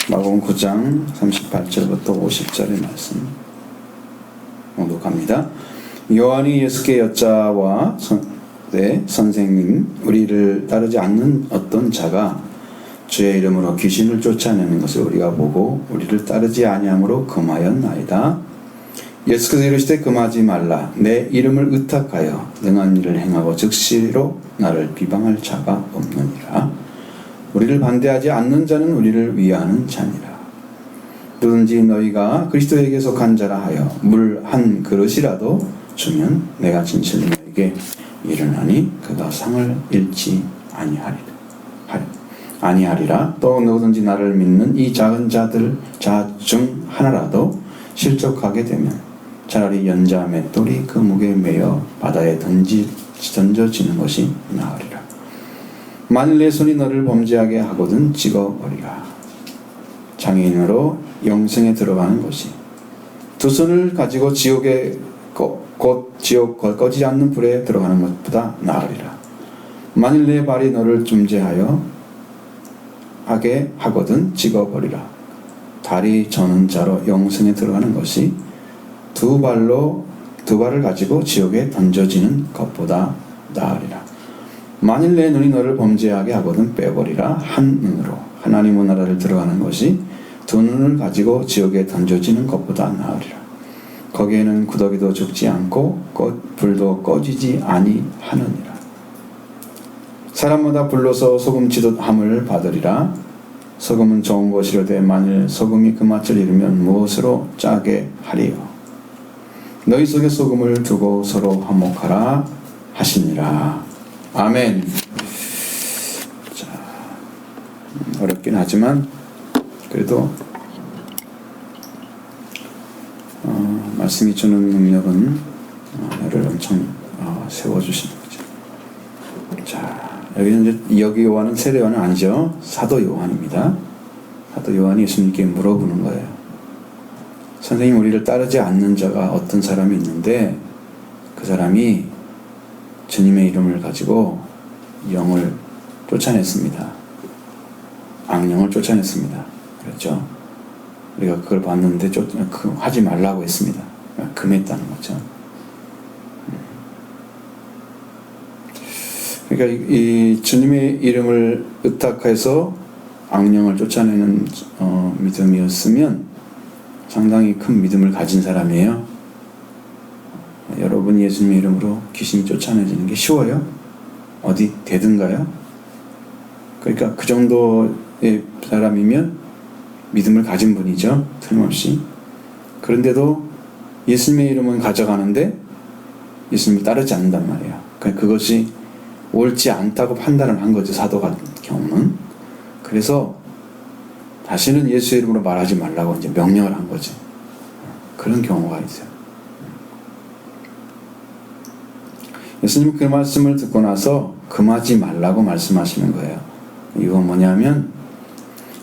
마가복음 9장 38절부터 50절의 말씀 낭독합니다. 요한이 예수께 여자와 선생님, 우리를 따르지 않는 어떤 자가 주의 이름으로 귀신을 쫓아내는 것을 우리가 보고 우리를 따르지 아니함으로 금하였나이다. 예수께서 이르시되 금하지 말라. 내 이름을 의탁하여 능한 일을 행하고 즉시로 나를 비방할 자가 없느니라. 우리를 반대하지 않는 자는 우리를 위하는 자니라. 누든지 너희가 그리스도에게 속한 자라 하여 물 한 그릇이라도 주면 내가 진실로 너에게 이르나니 그가 상을 잃지 아니하리라. 또 누구든지 나를 믿는 이 작은 자 중 하나라도 실족하게 되면 차라리 연자 맷돌이 그 목에 매여 바다에 던져지는 것이 나으리라. 만일 내 손이 너를 범죄하게 하거든 찍어버리라. 장애인으로 영생에 들어가는 것이 두 손을 가지고 지옥에 곧 지옥 꺼지지 않는 불에 들어가는 것보다 나으리라. 만일 내 발이 너를 중재하여 하게 하거든 찍어버리라. 다리 저는 자로 영생에 들어가는 것이 두 발을 가지고 지옥에 던져지는 것보다 나으리라. 만일 내 눈이 너를 범죄하게 하거든 빼버리라. 한 눈으로 하나님의 나라를 들어가는 것이 두 눈을 가지고 지옥에 던져지는 것보다 나으리라. 거기에는 구더기도 죽지 않고 불도 꺼지지 아니하느니라. 사람마다 불로서 소금치듯 함을 받으리라. 소금은 좋은 것이로되 만일 소금이 그 맛을 잃으면 무엇으로 짜게 하리요. 너희 속에 소금을 두고 서로 화목하라 하시니라. 아멘. 자, 어렵긴 하지만 그래도 말씀이 주는 능력은 나를 엄청 세워주시는 거죠. 자, 여기 요한은 세례 요한은 아니죠. 사도 요한입니다. 사도 요한이 예수님께 물어보는 거예요. 선생님, 우리를 따르지 않는 자가 어떤 사람이 있는데 그 사람이 주님의 이름을 가지고 영을 쫓아냈습니다. 악령을 쫓아냈습니다. 그렇죠? 우리가 그걸 봤는데 하지 말라고 했습니다. 금했다는 거죠. 그러니까 이 주님의 이름을 의탁해서 악령을 쫓아내는 믿음이었으면 상당히 큰 믿음을 가진 사람이에요. 여러분 예수님의 이름으로 귀신이 쫓아내지는 게 쉬워요? 어디 되든가요? 그러니까 그 정도의 사람이면 믿음을 가진 분이죠. 틀림없이. 그런데도 예수님의 이름은 가져가는데 예수님을 따르지 않는단 말이에요. 그러니까 그것이 옳지 않다고 판단을 한 거죠. 사도 같은 경우는. 그래서 다시는 예수의 이름으로 말하지 말라고 이제 명령을 한 거죠. 그런 경우가 있어요. 예수님은 그 말씀을 듣고 나서 금하지 말라고 말씀하시는 거예요. 이건 뭐냐면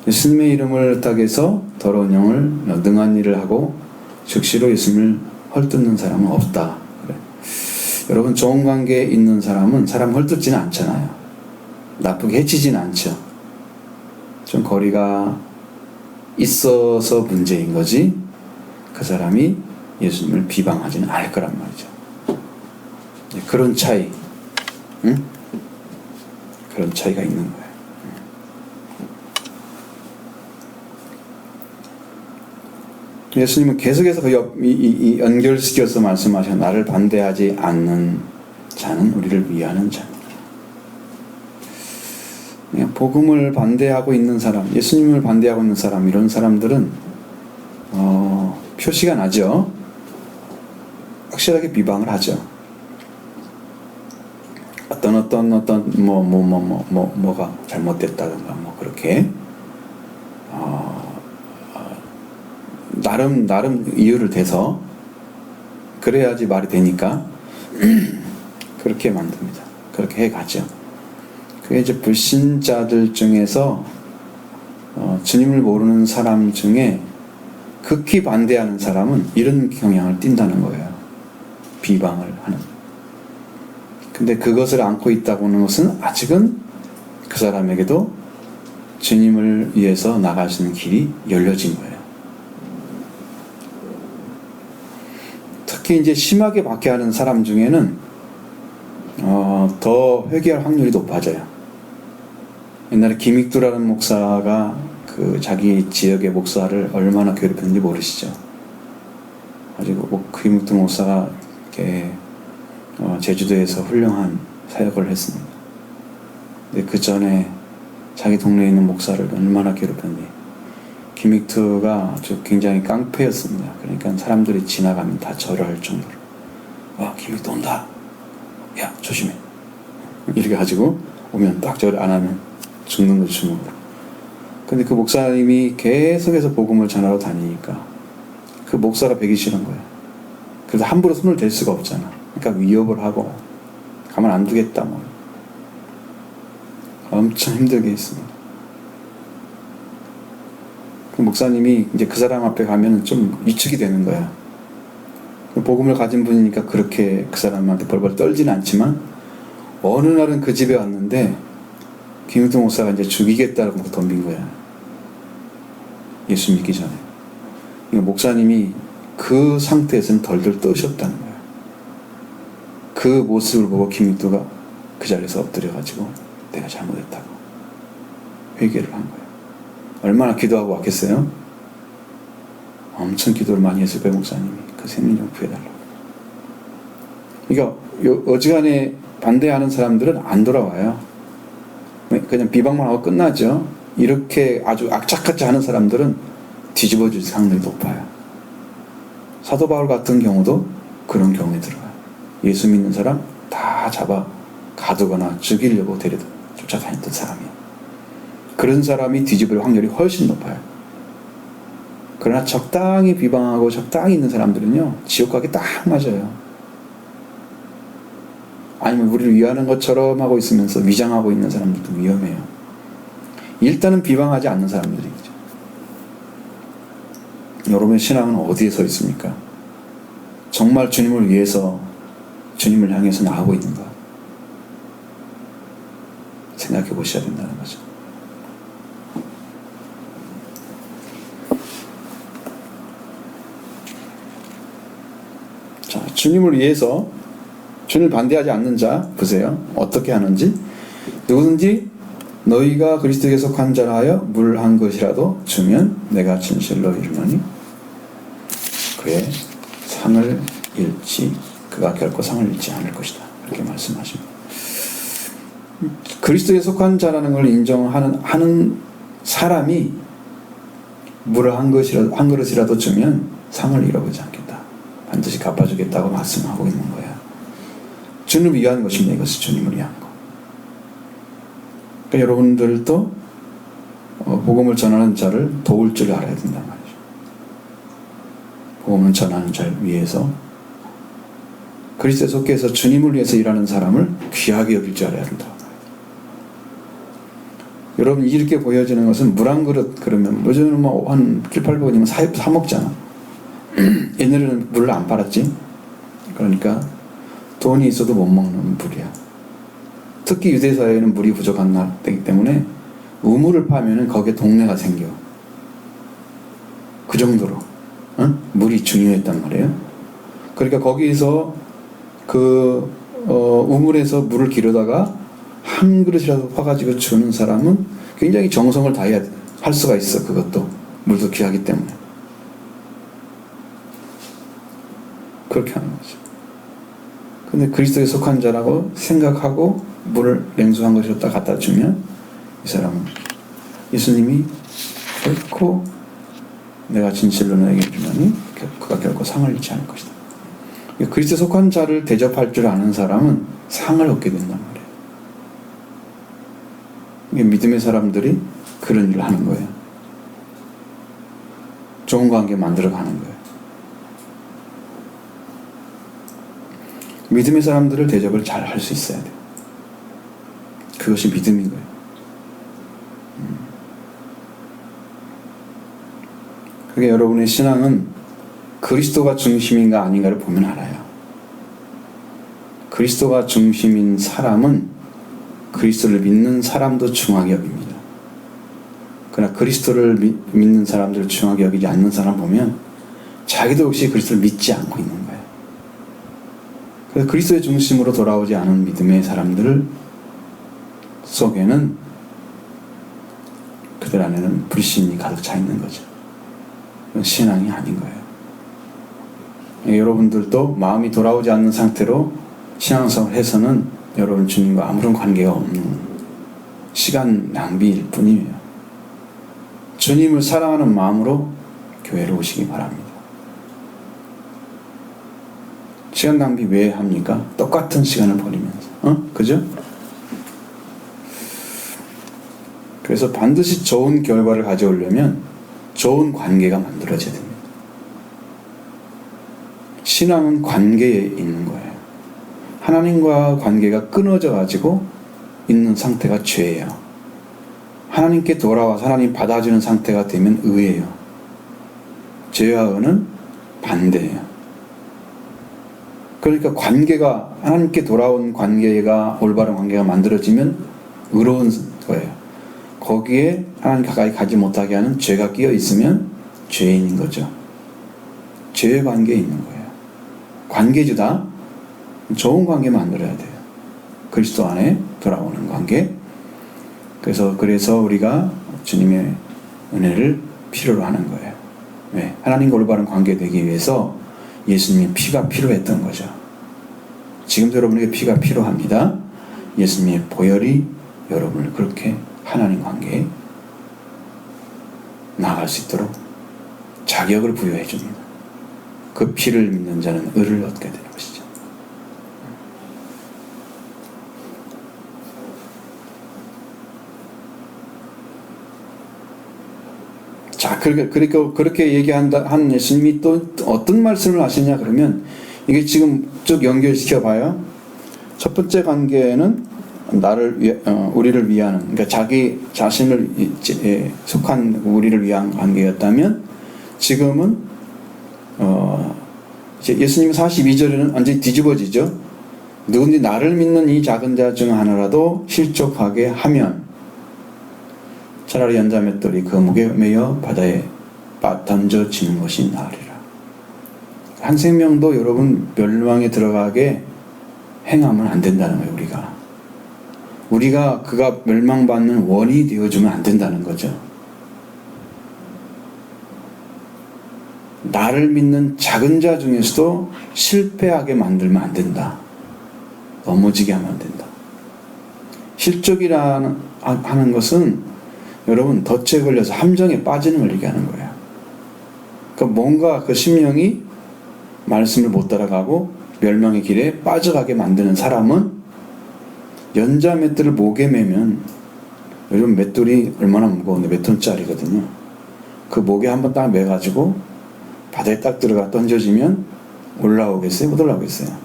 예수님의 이름을 의탁해서 더러운 영을 능한 일을 하고 즉시로 예수님을 헐뜯는 사람은 없다. 그래. 여러분, 좋은 관계에 있는 사람은 사람 헐뜯지는 않잖아요. 나쁘게 해치지는 않죠. 좀 거리가 있어서 문제인 거지 그 사람이 예수님을 비방하지는 않을 거란 말이죠. 그런 차이, 응? 그런 차이가 있는 거예요. 예수님은 계속해서 연결시켜서 말씀하셔. 나를 반대하지 않는 자는 우리를 위하는 자입니다. 복음을 반대하고 있는 사람, 예수님을 반대하고 있는 사람, 이런 사람들은 표시가 나죠. 확실하게 비방을 하죠. 뭐가 잘못됐다든가 그렇게 나름 이유를 대서 그래야지 말이 되니까 그렇게 만듭니다. 그렇게 해가죠. 그게 이제 불신자들 중에서 주님을 모르는 사람 중에 극히 반대하는 사람은 이런 경향을 띈다는 거예요. 비방을 하는. 근데 그것을 안고 있다고 하는 것은 아직은 그 사람에게도 주님을 위해서 나가시는 길이 열려진 거예요. 특히 이제 심하게 박해하는 사람 중에는 더 회개할 확률이 높아져요. 옛날에 김익두라는 목사가 그 자기 지역의 목사를 얼마나 괴롭혔는지 모르시죠? 가지고 김익두 목사가 이렇게 제주도에서 훌륭한 사역을 했습니다. 근데 그 전에 자기 동네에 있는 목사를 얼마나 괴롭혔니? 김익투가 아주 굉장히 깡패였습니다. 그러니까 사람들이 지나가면 다 절을 할 정도로 김익투 온다. 야 조심해. 이렇게 가지고 오면 딱 절을 안 하면 죽는 거죠. 죽는 거. 근데 그 목사님이 계속해서 복음을 전하러 다니니까 그 목사가 배기 싫은 거예요. 그래서 함부로 손을 댈 수가 없잖아. 그러니까 위협을 하고 가만 안 두겠다 뭐. 엄청 힘들게 했습니다. 그 목사님이 이제 그 사람 앞에 가면 좀 위축이 되는 거야. 복음을 가진 분이니까 그렇게 그 사람한테 벌벌 떨지는 않지만 어느 날은 그 집에 왔는데 김익두 목사가 이제 죽이겠다고 덤빈 거야. 예수 믿기 전에. 그러니까 목사님이 그 상태에서는 덜덜 떠셨다는 거야. 그 모습을 보고 김익두가 그 자리에서 엎드려가지고 내가 잘못했다고 회개를 한 거예요. 얼마나 기도하고 왔겠어요? 엄청 기도를 많이 했을 거예요. 목사님이 그 생명 좀 구해달라고. 그러니까 어지간해 반대하는 사람들은 안 돌아와요. 그냥 비방만 하고 끝나죠. 이렇게 아주 악착같이 하는 사람들은 뒤집어질 확률이 높아요. 사도 바울 같은 경우도 그런 경우에 들어가요. 예수 믿는 사람 다 잡아 가두거나 죽이려고 쫓아다녔던 사람이에요. 그런 사람이 뒤집을 확률이 훨씬 높아요. 그러나 적당히 비방하고 적당히 있는 사람들은요, 지옥 가기 딱 맞아요. 아니면 우리를 위하는 것처럼 하고 있으면서 위장하고 있는 사람들도 위험해요. 일단은 비방하지 않는 사람들이죠. 여러분의 신앙은 어디에 서 있습니까? 정말 주님을 위해서, 주님을 향해서 나아가고 있는가? 생각해 보셔야 된다는 거죠. 자, 주님을 위해서 주님을 반대하지 않는 자 보세요. 어떻게 하는지. 누구든지 너희가 그리스도에 속한 자라 하여 물 한 것이라도 주면 내가 진실로 이르노니 그의 상을 잃지 그가 결코 상을 잃지 않을 것이다. 이렇게 말씀하십니다. 그리스도에 속한 자라는 걸 인정하는 사람이 물을 한 그릇이라도 주면 상을 잃어보지 않겠다. 반드시 갚아주겠다고 말씀하고 있는 거야. 주님을 위한 것입니다. 이것은 주님을 위한 거. 그러니까 여러분들도 복음을 전하는 자를 도울 줄 알아야 된단 말이죠. 복음을 전하는 자를 위해서 그리스도에 속해서 주님을 위해서 일하는 사람을 귀하게 여길 줄 알아야 된다. 여러분 이렇게 보여지는 것은 물 한 그릇 그러면 요즘은 뭐 한 7, 800원이면 사 먹잖아. 옛날에는 물을 안 팔았지. 그러니까 돈이 있어도 못 먹는 물이야. 특히 유대 사회에는 물이 부족한 나라이기 때문에 우물을 파면은 거기에 동네가 생겨. 그 정도로 물이 중요했단 말이에요. 그러니까 거기서 그 우물에서 물을 기르다가 한 그릇이라도 퍼가지고 주는 사람은 굉장히 정성을 다해야 할 수가 있어. 그것도 물도 귀하기 때문에 그렇게 하는 거죠. 근데 그리스도에 속한 자라고 생각하고 물을 냉수한 것이었다 갖다 주면 이 사람은 예수님이 결코 내가 진실로 너에게 주노니 그가 결코 상을 잃지 않을 것이다. 그리스도에 속한 자를 대접할 줄 아는 사람은 상을 얻게 된단 말이에요. 이게 믿음의 사람들이 그런 일을 하는 거예요. 좋은 관계 만들어 가는 거예요. 믿음의 사람들을 대접을 잘 할 수 있어야 돼요. 그것이 믿음인 거예요. 그게 여러분의 신앙은 그리스도가 중심인가 아닌가를 보면 알아요. 그리스도가 중심인 사람은 그리스도를 믿는 사람도 중하게 여깁니다. 그러나 그리스도를 믿는 사람들을 중요하게 여기지 않는 사람 보면 자기도 역시 그리스도를 믿지 않고 있는 거예요. 그래서 그리스도의 중심으로 돌아오지 않은 믿음의 사람들 속에는 그들 안에는 불신이 가득 차 있는 거죠. 신앙이 아닌 거예요. 여러분들도 마음이 돌아오지 않는 상태로 신앙생활을 해서는 여러분 주님과 아무런 관계가 없는 시간 낭비일 뿐이에요. 주님을 사랑하는 마음으로 교회로 오시기 바랍니다. 시간 낭비 왜 합니까? 똑같은 시간을 버리면서. 그죠? 그래서 반드시 좋은 결과를 가져오려면 좋은 관계가 만들어져야 됩니다. 신앙은 관계에 있는 거예요. 하나님과 관계가 끊어져 가지고 있는 상태가 죄예요. 하나님께 돌아와서 하나님 받아주는 상태가 되면 의예요. 죄와 의는 반대예요. 그러니까 관계가 하나님께 돌아온 관계가 올바른 관계가 만들어지면 의로운 거예요. 거기에 하나님 가까이 가지 못하게 하는 죄가 끼어 있으면 죄인인 거죠. 죄의 관계에 있는 거예요. 관계주다. 좋은 관계 만들어야 돼요. 그리스도 안에 돌아오는 관계. 그래서 우리가 주님의 은혜를 필요로 하는 거예요. 왜? 하나님과 올바른 관계 되기 위해서 예수님의 피가 필요했던 거죠. 지금도 여러분에게 피가 필요합니다. 예수님의 보혈이 여러분을 그렇게 하나님 관계에 나아갈 수 있도록 자격을 부여해 줍니다. 그 피를 믿는 자는 의를 얻게 되는 것이죠. 자, 그렇게 한 예수님이 또 어떤 말씀을 하시냐 그러면 이게 지금 쭉 연결시켜 봐요. 첫 번째 관계는 우리를 위하는, 그러니까 자기 자신을 속한 우리를 위한 관계였다면 지금은 이제 예수님 42절에는 완전히 뒤집어지죠. 누군지 나를 믿는 이 작은 자 중 하나라도 실족하게 하면 차라리 연자맷돌이 그 목에 매여 바다에 던져지는 것이 나으리라. 한 생명도 여러분 멸망에 들어가게 행하면 안 된다는 거예요. 우리가 그가 멸망받는 원인이 되어주면 안 된다는 거죠. 나를 믿는 작은 자 중에서도 실패하게 만들면 안 된다. 넘어지게 하면 안 된다. 실족이라는 하는 것은 여러분 덫에 걸려서 함정에 빠지는 걸 얘기하는 거예요. 그러니까 뭔가 그 심령이 말씀을 못 따라가고 멸망의 길에 빠져가게 만드는 사람은 연자 맷돌을 목에 매면 요즘 맷돌이 얼마나 무거운데 몇 톤짜리거든요. 그 목에 한번 딱 매가지고 바다에 딱 들어가 던져지면 올라오겠어요? 못 올라오겠어요?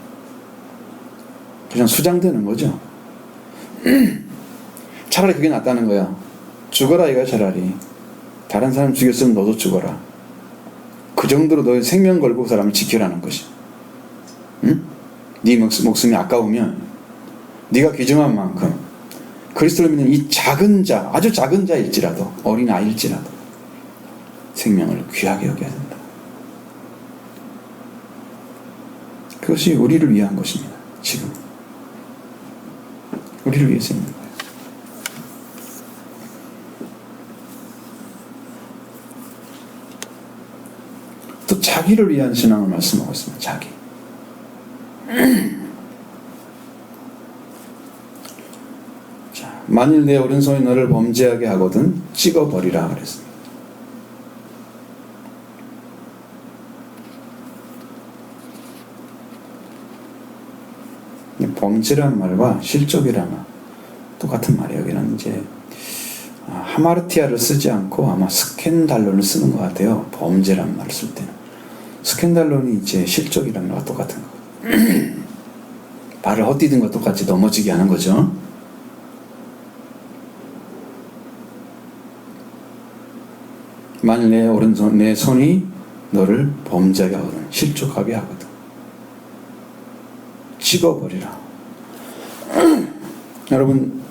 그냥 수장되는 거죠. 차라리 그게 낫다는 거야. 죽어라 이거야. 차라리 다른 사람 죽였으면 너도 죽어라. 그 정도로 너의 생명 걸고 사람을 지켜라는 것이. 응? 네 목숨이 아까우면 네가 귀중한 만큼 그리스도를 믿는 이 작은 자, 아주 작은 자일지라도, 어린 아이일지라도 생명을 귀하게 여겨야 된다. 그것이 우리를 위한 것입니다. 지금 우리를 위해서 있는 거예요. 또 자기를 위한 신앙을 말씀하고 있습니다. 자기. 자, 만일 내 오른손이 너를 범죄하게 하거든 찍어버리라 그랬습니다. 범죄란 말과 실족이란 말 똑같은 말이에요. 여기는 이제 하마르티아를 쓰지 않고 아마 스캔달론을 쓰는 것 같아요. 범죄란 말을 쓸 때는 스캔달론이 이제 실족이란 말과 똑같은 거예요. 발을 헛디딘 것 똑같이 넘어지게 하는 거죠. 만일 내 손이 너를 범죄하게 하거든 실족하게 하거든 찍어버리라. 여러분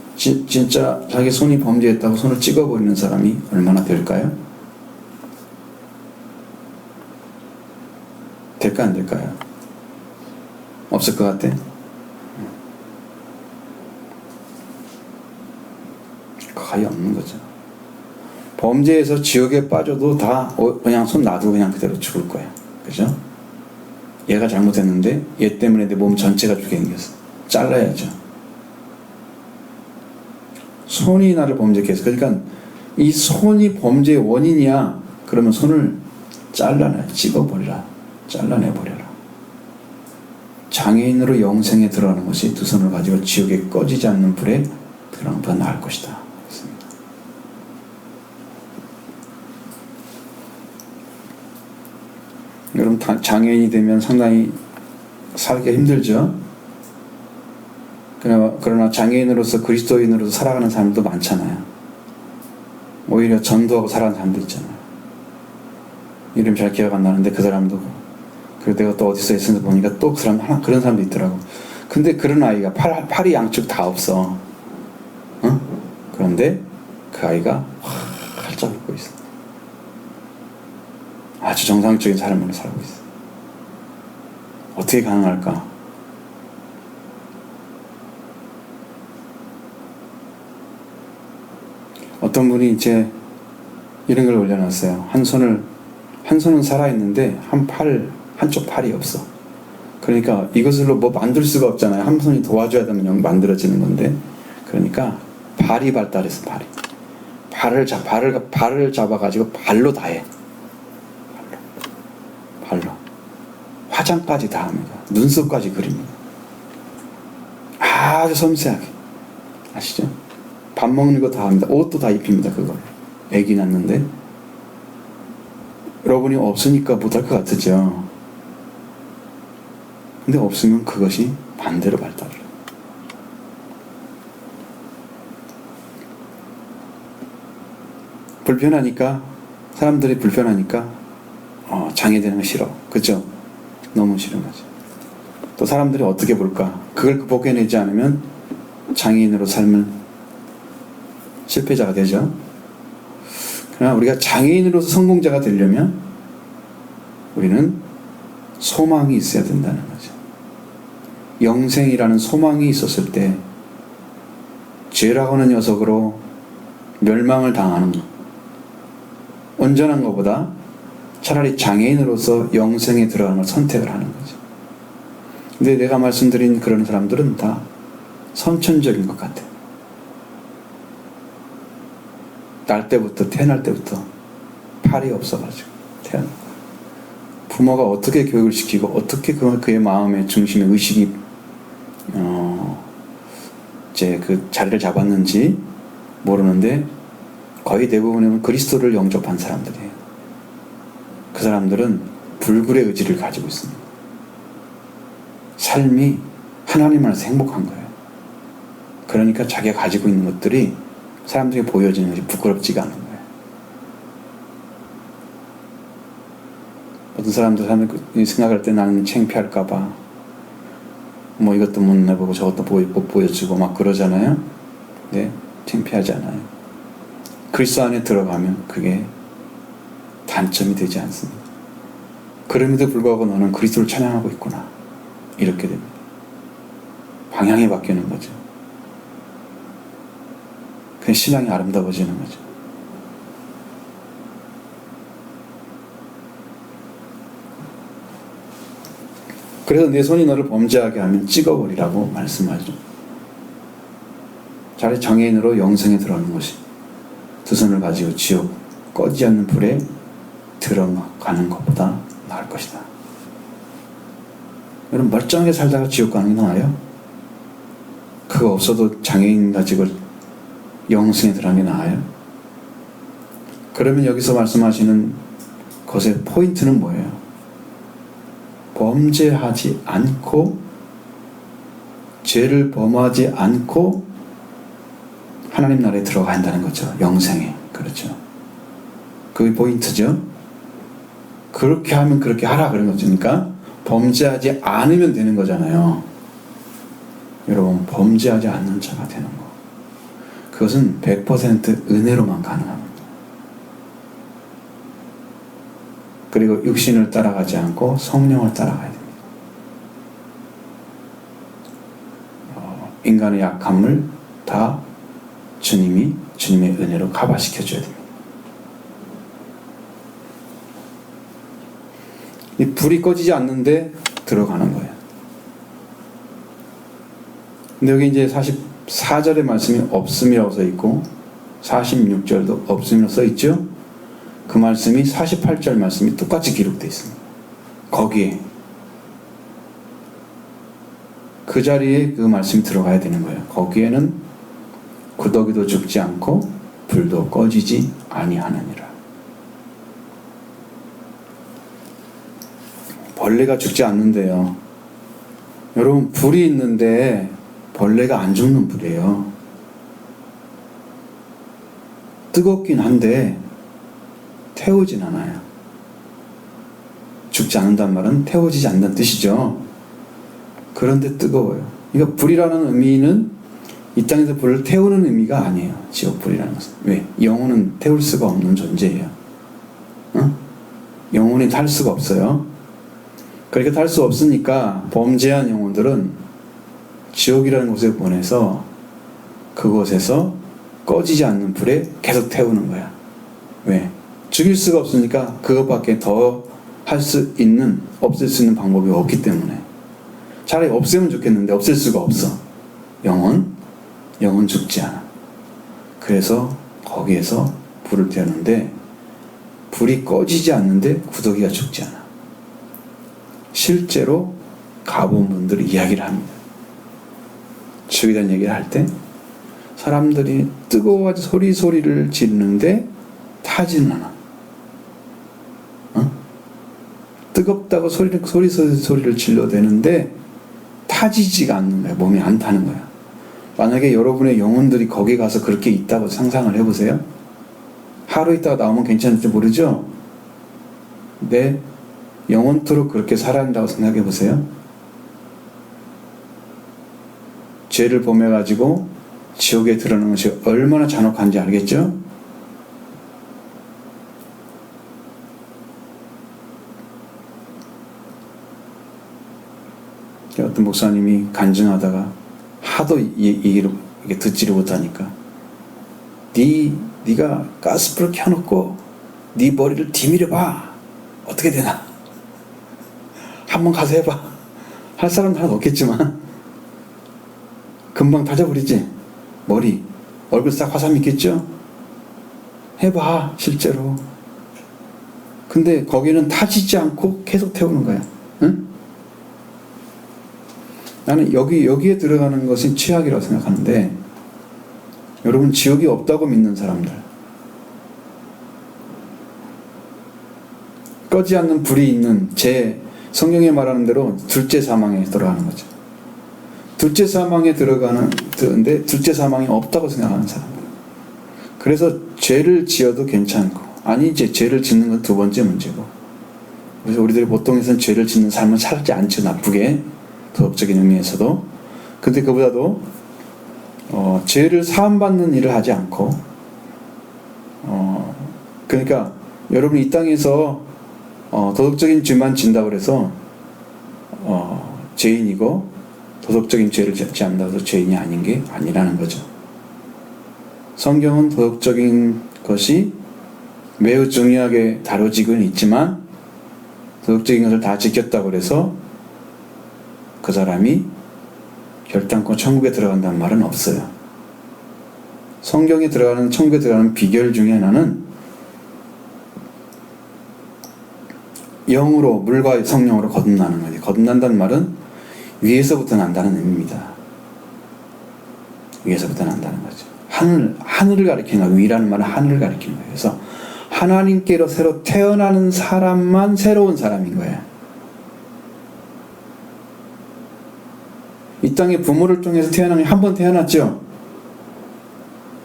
진짜 자기 손이 범죄했다고 손을 찍어버리는 사람이 얼마나 될까요? 될까 안 될까요? 없을 것 같아? 거의 없는 거죠. 범죄에서 지옥에 빠져도 다 그냥 손 놔두고 그냥 그대로 죽을 거야. 그죠? 얘가 잘못했는데 얘 때문에 내 몸 전체가 죽게 생겼어. 잘라야죠. 손이 나를 범죄케 해서. 그러니까 이 손이 범죄의 원인이야. 그러면 손을 찍어버리라. 잘라내버려라. 장애인으로 영생에 들어가는 것이 두 손을 가지고 지옥에 꺼지지 않는 불에 들어가는 것보다 나을 것이다. 여러분 장애인이 되면 상당히 살기 힘들죠. 그러나 장애인으로서 그리스도인으로서 살아가는 사람도 많잖아요. 오히려 전도하고 살아가는 사람도 있잖아요. 이름 잘 기억 안 나는데 그 사람도, 그리고 내가 또 어디서 있어서 보니까 또 그런 사람도 있더라고. 근데 그런 아이가 팔이 양쪽 다 없어. 그런데 그 아이가 활짝 웃고 있어. 아주 정상적인 삶을 살고 있어. 어떻게 가능할까? 어떤 분이 이제 이런 걸 올려놨어요. 한 손은 살아있는데 한쪽 팔이 없어. 그러니까 이것으로 뭐 만들 수가 없잖아요. 한 손이 도와줘야 되면 만들어지는 건데. 그러니까 발이 발달해서 발을 잡아가지고 발로 다 해. 발로. 화장까지 다 합니다. 눈썹까지 그립니다. 아주 섬세하게. 아시죠? 밥 먹는 거 다 합니다. 옷도 다 입힙니다. 그걸. 애기 낳는데. 여러분이 없으니까 못할 것 같으죠? 근데 없으면 그것이 반대로 발달을 해요. 사람들이 불편하니까 장애되는 거 싫어. 그죠? 너무 싫은 거죠. 또 사람들이 어떻게 볼까? 그걸 극복해내지 않으면 장애인으로 삶은 실패자가 되죠. 그러나 우리가 장애인으로서 성공자가 되려면 우리는 소망이 있어야 된다는 거죠. 영생이라는 소망이 있었을 때 죄라고 하는 녀석으로 멸망을 당하는 것, 온전한 것보다 차라리 장애인으로서 영생에 들어가는 걸 선택을 하는 거죠. 근데 내가 말씀드린 그런 사람들은 다 선천적인 것 같아요. 태어날 때부터 팔이 없어가지고 태어나고, 부모가 어떻게 교육을 시키고 어떻게 그의 마음의 중심에 의식이 이제 그 자리를 잡았는지 모르는데 거의 대부분은 그리스도를 영접한 사람들이에요. 그 사람들은 불굴의 의지를 가지고 있습니다. 삶이 하나님 안에서 행복한 거예요. 그러니까 자기가 가지고 있는 것들이 사람들이 보여지는 것이 부끄럽지가 않은 거예요. 어떤 사람들이 생각할 때 나는 창피할까봐 뭐 이것도 못 내보고 저것도 못 보여주고 막 그러잖아요. 네, 창피하지 않아요. 그리스도 안에 들어가면 그게 단점이 되지 않습니다. 그럼에도 불구하고 너는 그리스도를 찬양하고 있구나. 이렇게 됩니다. 방향이 바뀌는 거죠. 그냥 신앙이 아름다워지는 거죠. 그래서 내 손이 너를 범죄하게 하면 찍어버리라고 말씀하죠. 차라리 장애인으로 영생에 들어가는 것이 두 손을 가지고 지옥 꺼지지 않는 불에 들어가는 것보다 나을 것이다. 여러분, 멀쩡하게 살다가 지옥 가는 게 나아요? 그거 없어도 장애인 가지고 영생에 들어가는 게 나아요? 그러면 여기서 말씀하시는 것의 포인트는 뭐예요? 범죄하지 않고, 죄를 범하지 않고 하나님 나라에 들어가야 한다는 거죠. 영생에. 그렇죠. 그게 포인트죠. 그렇게 하면 그렇게 하라 그런 거니까 범죄하지 않으면 되는 거잖아요. 여러분, 범죄하지 않는 자가 되는 거. 그것은 100% 은혜로만 가능합니다. 그리고 육신을 따라가지 않고 성령을 따라가야 됩니다. 인간의 약함을 다 주님의 은혜로 커버시켜 줘야 됩니다. 이 불이 꺼지지 않는데 들어가는 거예요. 근데 여기 이제 44절의 말씀이 없음이라고 써 있고 46절도 없음이라고 써 있죠. 그 말씀이 48절 말씀이 똑같이 기록되어 있습니다. 거기에 그 자리에 그 말씀이 들어가야 되는 거예요. 거기에는 구더기도 죽지 않고 불도 꺼지지 아니하느니라. 벌레가 죽지 않는데요. 여러분, 불이 있는데 벌레가 안 죽는 불이에요. 뜨겁긴 한데 태우진 않아요. 죽지 않는단 말은 태워지지 않는다는 뜻이죠. 그런데 뜨거워요. 그러니까 불이라는 의미는 이 땅에서 불을 태우는 의미가 아니에요. 지옥불이라는 것은. 왜? 영혼은 태울 수가 없는 존재예요. 영혼이 탈 수가 없어요. 그렇게 탈 수 없으니까 범죄한 영혼들은 지옥이라는 곳에 보내서 그곳에서 꺼지지 않는 불에 계속 태우는 거야. 왜? 죽일 수가 없으니까 그것밖에 더 할 수 있는, 없앨 수 있는 방법이 없기 때문에. 차라리 없애면 좋겠는데 없앨 수가 없어. 영혼 죽지 않아. 그래서 거기에서 불을 태우는데 불이 꺼지지 않는데 구더기가 죽지 않아. 실제로 가본 분들이 이야기를 합니다. 지옥에 대한 얘기를 할 때 사람들이 뜨거워가지고 소리를 지르는데 타지는 않아. 뜨겁다고 소리를 질러대는데 타지지가 않는 거야. 몸이 안 타는 거야. 만약에 여러분의 영혼들이 거기 가서 그렇게 있다고 상상을 해보세요. 하루 있다가 나오면 괜찮을지 모르죠? 내 영원토록 그렇게 살아야 한다고 생각해 보세요. 죄를 범해가지고 지옥에 들어가는 것이 얼마나 잔혹한지 알겠죠? 어떤 목사님이 간증하다가 하도 얘기를 듣지를 못하니까 네가 가스불을 켜놓고 네 머리를 디밀어봐. 어떻게 되나? 한번 가서 해봐. 할 사람도 하나도 없겠지만 금방 타져버리지. 머리, 얼굴 싹 화상 있겠죠? 해봐, 실제로. 근데 거기는 타지지 않고 계속 태우는 거야. 응? 나는 여기에 들어가는 것이 최악이라고 생각하는데, 여러분, 지옥이 없다고 믿는 사람들, 꺼지 않는 불이 있는 성경에 말하는 대로 둘째 사망에 들어가는 거죠. 둘째 사망에 들어가는데 둘째 사망이 없다고 생각하는 사람들. 그래서 죄를 지어도 괜찮고, 아니 이제 죄를 짓는 건 두 번째 문제고. 그래서 우리들이 보통에서는 죄를 짓는 삶은 살지 않죠. 나쁘게, 도덕적인 의미에서도. 근데 그보다도 죄를 사함받는 일을 하지 않고, 그러니까 여러분이 이 땅에서 도덕적인 죄만 진다고 해서 죄인이고, 도덕적인 죄를 짓지 않는다고 해서 죄인이 아닌 게 아니라는 거죠. 성경은 도덕적인 것이 매우 중요하게 다뤄지고는 있지만, 도덕적인 것을 다 지켰다고 해서 그 사람이 결단코 천국에 들어간다는 말은 없어요. 성경에 들어가는, 천국에 들어가는 비결 중에 하나는 영으로, 물과 성령으로 거듭나는 거지. 거듭난다는 말은 위에서부터 난다는 의미입니다. 위에서부터 난다는 거죠. 하늘을 가리키는 거예요. 위라는 말은 하늘을 가리키는 거예요. 그래서 하나님께로 새로 태어나는 사람만 새로운 사람인 거예요. 이 땅에 부모를 통해서 태어나는 게 한 번 태어났죠.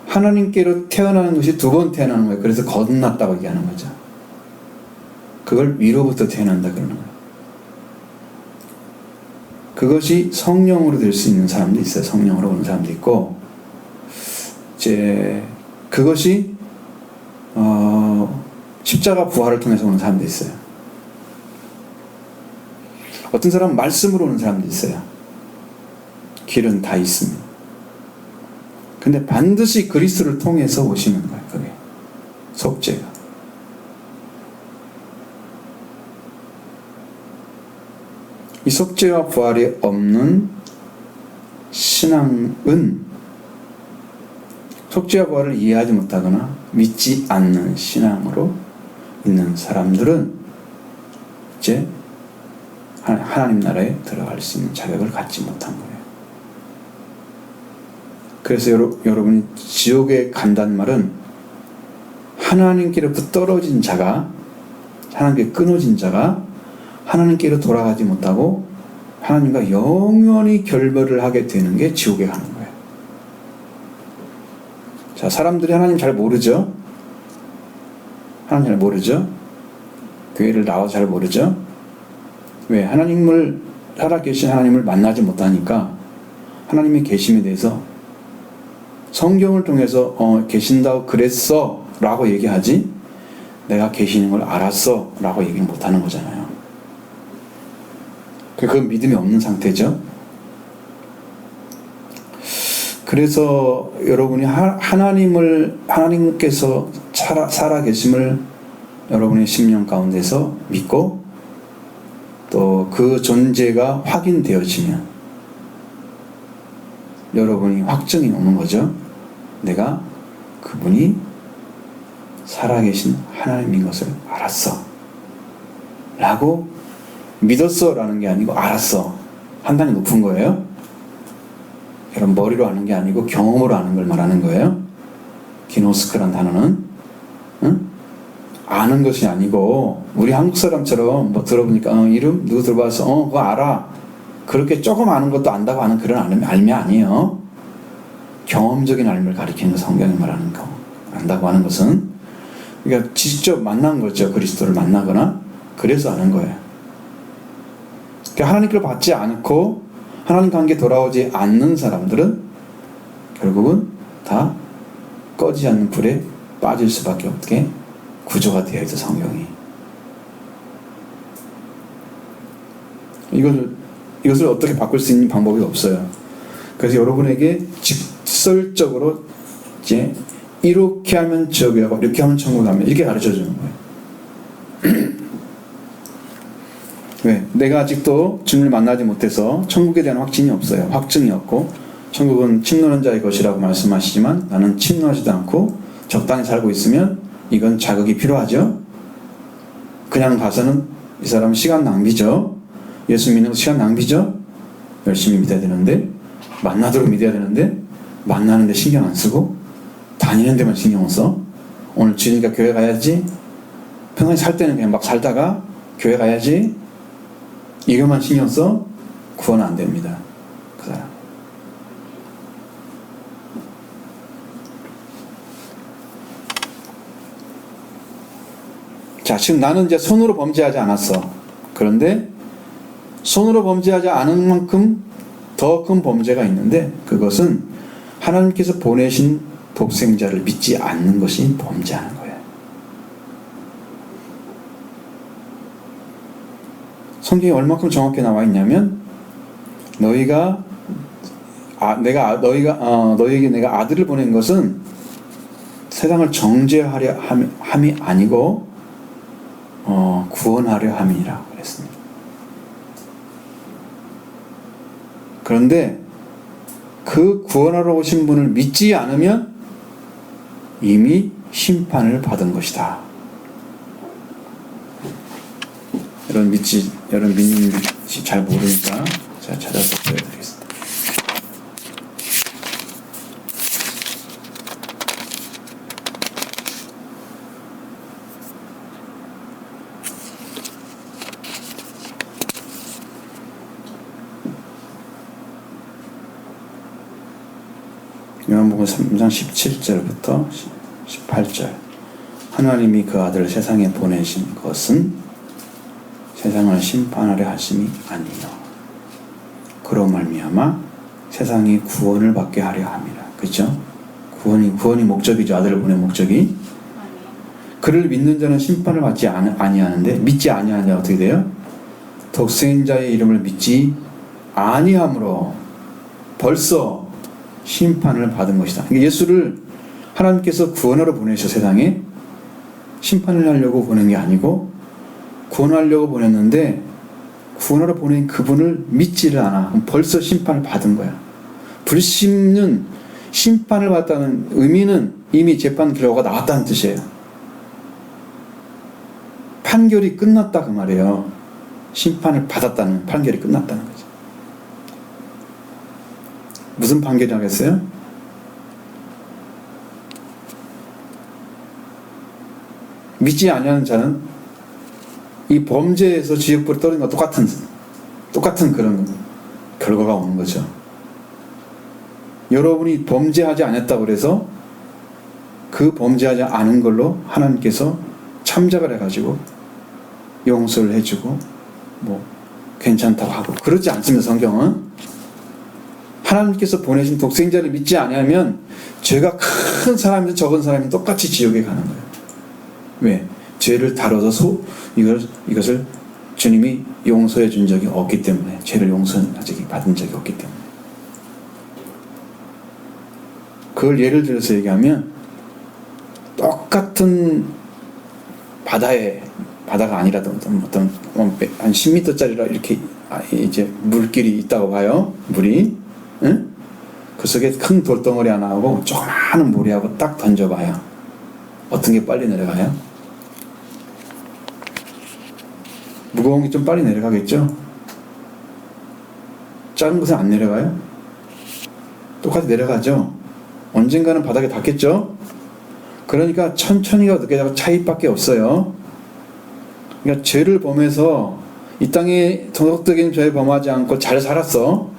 하나님께로 태어나는 것이 두 번 태어나는 거예요. 그래서 거듭났다고 얘기하는 거죠. 그걸 위로부터 태어난다 그러는 거예요. 그것이 성령으로 될 수 있는 사람도 있어요. 성령으로 오는 사람도 있고, 이제 그것이 십자가 부활을 통해서 오는 사람도 있어요. 어떤 사람은 말씀으로 오는 사람도 있어요. 길은 다 있습니다. 근데 반드시 그리스도를 통해서 오시는 거예요. 그게 속죄가. 이 속죄와 부활이 없는 신앙은 속죄와 부활을 이해하지 못하거나 믿지 않는 신앙으로 있는 사람들은 이제 하나님 나라에 들어갈 수 있는 자격을 갖지 못한 거예요. 그래서 여러분이 지옥에 간다는 말은 하나님께로부터 떨어진 자가, 하나님께 끊어진 자가 하나님께로 돌아가지 못하고 하나님과 영원히 결별을 하게 되는 게 지옥에 가는 거예요. 자, 사람들이 하나님 잘 모르죠? 하나님 잘 모르죠? 교회를 나와서 잘 모르죠? 왜? 살아계신 하나님을 만나지 못하니까 하나님의 계심에 대해서 성경을 통해서 계신다고 그랬어 라고 얘기하지, 내가 계시는 걸 알았어 라고 얘기를 못하는 거잖아요. 그건 믿음이 없는 상태죠. 그래서 여러분이 하나님께서 살아계심을 여러분의 심령 가운데서 믿고 또 그 존재가 확인되어지면 여러분이 확증이 오는 거죠. 내가 그분이 살아계신 하나님인 것을 알았어 라고, 믿었어 라는 게 아니고 알았어, 한 단계 높은 거예요. 여러분 머리로 아는 게 아니고 경험으로 아는 걸 말하는 거예요. 기노스크란 단어는 아는 것이 아니고, 우리 한국 사람처럼 뭐 들어보니까 이름 누구 들어봐서 그거 알아, 그렇게 조금 아는 것도 안다고 하는 그런 알미 아니에요. 경험적인 알미를 가리키는 거, 성경이 말하는 거. 안다고 하는 것은 그러니까 직접 만난 거죠. 그리스도를 만나거나 그래서 아는 거예요. 그러니까 하나님께로 받지 않고 하나님 관계 돌아오지 않는 사람들은 결국은 다 꺼지지 않는 불에 빠질 수밖에 없게 구조가 되어 있어, 성경이. 이것을 어떻게 바꿀 수 있는 방법이 없어요. 그래서 여러분에게 직설적으로 이제 이렇게 하면 지옥에 가고 이렇게 하면 천국 가면 이렇게 가르쳐 주는 거예요. 왜? 내가 아직도 주님을 만나지 못해서 천국에 대한 확신이 없어요. 확증이 없고, 천국은 침노하는 자의 것이라고 말씀하시지만 나는 침노하지도 않고 적당히 살고 있으면 이건 자극이 필요하죠. 그냥 가서는 이 사람은 시간 낭비죠. 예수 믿는 거 시간 낭비죠. 열심히 믿어야 되는데, 만나도록 믿어야 되는데 만나는데 신경 안 쓰고 다니는 데만 신경 써. 오늘 주니까 교회 가야지, 평소에 살 때는 그냥 막 살다가 교회 가야지, 이것만 신경 써. 구원 안 됩니다, 그 사람. 자, 지금 나는 이제 손으로 범죄하지 않았어. 그런데 손으로 범죄하지 않은 만큼 더 큰 범죄가 있는데, 그것은 하나님께서 보내신 독생자를 믿지 않는 것이 범죄하는 거예요. 성경이 얼마큼 정확히 나와 있냐면, 너에게 내가 아들을 보낸 것은 세상을 정죄하려 함이 아니고 구원하려 함이니라 그랬습니다. 그런데 그 구원하러 오신 분을 믿지 않으면 이미 심판을 받은 것이다. 여러분 믿는지 잘 모르니까 제가 찾아서 보여드리겠습니다. 요한복음 3장 17절부터 18절. 하나님이 그 아들을 세상에 보내신 것은 세상을 심판하려 하심이 아니요 그로 말미암아 세상이 구원을 받게 하려 함이라. 그죠? 구원이 목적이죠. 아들을 보낸 목적이. 그를 믿는 자는 심판을 받지 아니하는데 믿지 아니하냐 어떻게 돼요? 독생자의 이름을 믿지 아니함으로 벌써 심판을 받은 것이다. 그러니까 예수를 하나님께서 구원하러 보내셔 세상에 심판을 하려고 보낸 게 아니고 구원하려고 보냈는데 구원하러 보낸 그분을 믿지를 않아. 벌써 심판을 받은 거야. 불신은 심판을 받았다는 의미는 이미 재판 결과가 나왔다는 뜻이에요. 판결이 끝났다 그 말이에요. 심판을 받았다는 판결이 끝났다는 거죠. 무슨 판결이라고 했어요? 믿지 아니하는 자는 이 범죄에서 지옥불에 떨어진 것과 똑같은 그런 결과가 오는 거죠. 여러분이 범죄하지 않았다고 그래서 그 범죄하지 않은 걸로 하나님께서 참작을 해가지고 용서를 해주고 뭐 괜찮다고 하고 그러지 않습니다. 성경은 하나님께서 보내신 독생자를 믿지 않으면 죄가 큰 사람이든 적은 사람이 똑같이 지옥에 가는 거예요. 왜? 죄를 다뤄서 이것을 주님이 용서해 준 적이 없기 때문에 죄를 용서하지 받은 적이 없기 때문에 그걸 예를 들어서 얘기하면 똑같은 바다가 아니라도 어떤 한 10m짜리라 이렇게 이제 물길이 있다고 봐요. 물이 응? 그 속에 큰 돌덩어리 하나 하고 조그마한 모래하고 딱 던져봐요. 어떤 게 빨리 내려가요? 무거운 게 좀 빨리 내려가겠죠? 작은 것은 안 내려가요? 똑같이 내려가죠? 언젠가는 바닥에 닿겠죠? 그러니까 천천히가 어떻게 되고 차이밖에 없어요. 그러니까 죄를 범해서 이 땅에 도덕적인 죄를 범하지 않고 잘 살았어.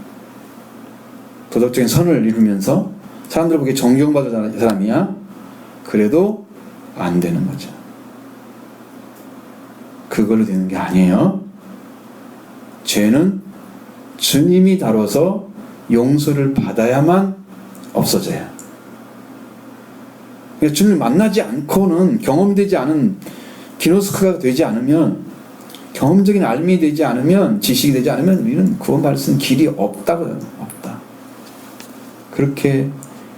도덕적인 선을 이루면서 사람들 보기에 존경받을 사람이야. 그래도 안 되는 거죠. 그걸로 되는 게 아니에요. 죄는 주님이 다뤄서 용서를 받아야만 없어져요. 그러니까 주님을 만나지 않고는 경험되지 않은 기노스크가 되지 않으면 경험적인 알미 되지 않으면 지식이 되지 않으면 우리는 구원받을 수 있는 길이 없다고요. 없다. 그렇게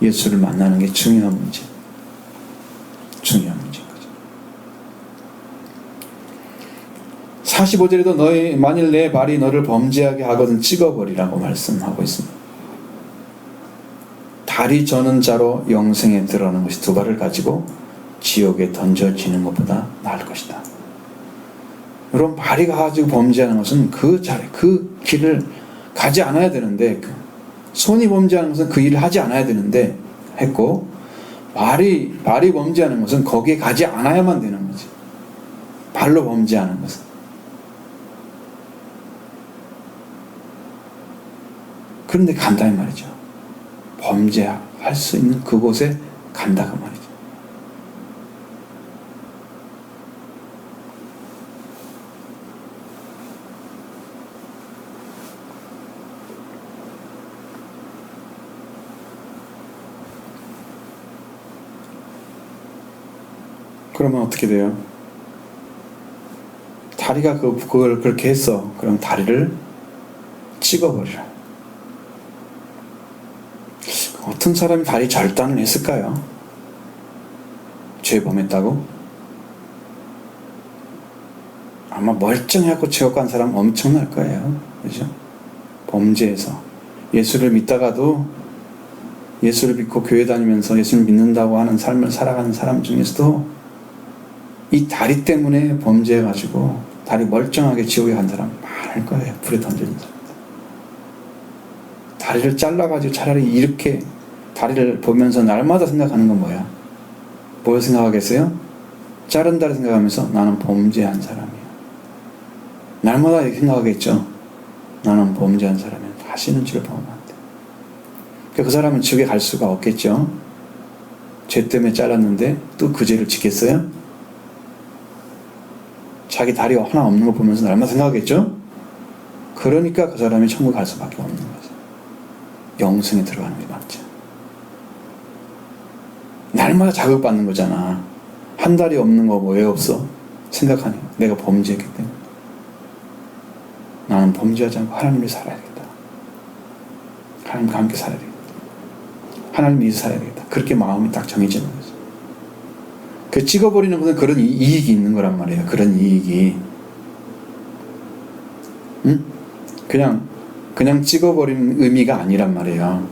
예수를 만나는 게 중요한 문제. 중요한 문제인 거죠. 45절에도 만일 내 발이 너를 범죄하게 하거든 찍어버리라고 말씀하고 있습니다. 다리 저는 자로 영생에 들어가는 것이 두 발을 가지고 지옥에 던져지는 것보다 나을 것이다. 여러분 발이 가지고 범죄하는 것은 그 길을 가지 않아야 되는데 손이 범죄하는 것은 그 일을 하지 않아야 되는데 했고 발이 범죄하는 것은 거기에 가지 않아야만 되는 거지. 발로 범죄하는 것은. 그런데 간다는 말이죠. 범죄할 수 있는 그곳에 간다 그 말이죠. 그러면 어떻게 돼요? 다리가 그걸 그렇게 했어. 그럼 다리를 찍어버리라. 어떤 사람이 다리 절단을 했을까요? 죄 범했다고? 아마 멀쩡해갖고 지옥 간 사람 엄청날 거예요. 그죠? 범죄에서 예수를 믿다가도 예수를 믿고 교회 다니면서 예수를 믿는다고 하는 삶을 살아가는 사람 중에서도 이 다리 때문에 범죄해가지고 다리 멀쩡하게 지옥에 간 사람 많을 거예요. 불에 던져진 사람. 다리를 잘라가지고 차라리 이렇게 다리를 보면서 날마다 생각하는 건 뭐야? 뭘 생각하겠어요? 자른 다리 생각하면서 나는 범죄한 사람이야. 날마다 이렇게 생각하겠죠? 나는 범죄한 사람이야. 다시는 죄를 범하면 안 돼. 그러니까 그 사람은 지옥에 갈 수가 없겠죠? 죄 때문에 잘랐는데 또 그 죄를 짓겠어요? 자기 다리 하나 없는 거 보면서 날마다 생각하겠죠? 그러니까 그 사람이 천국 갈 수밖에 없는 거죠. 영생에 들어가는 게 맞죠. 날마다 자극받는 거잖아. 한 달이 없는 거 왜 없어? 생각하네. 내가 범죄했기 때문에. 나는 범죄하지 않고 하나님을 살아야겠다. 하나님과 함께 살아야 되겠다. 하나님 위해서 살아야 되겠다. 그렇게 마음이 딱 정해지는 거죠. 그 찍어버리는 것은 그런 이익이 있는 거란 말이에요. 그런 이익이. 응? 그냥 찍어버리는 의미가 아니란 말이에요.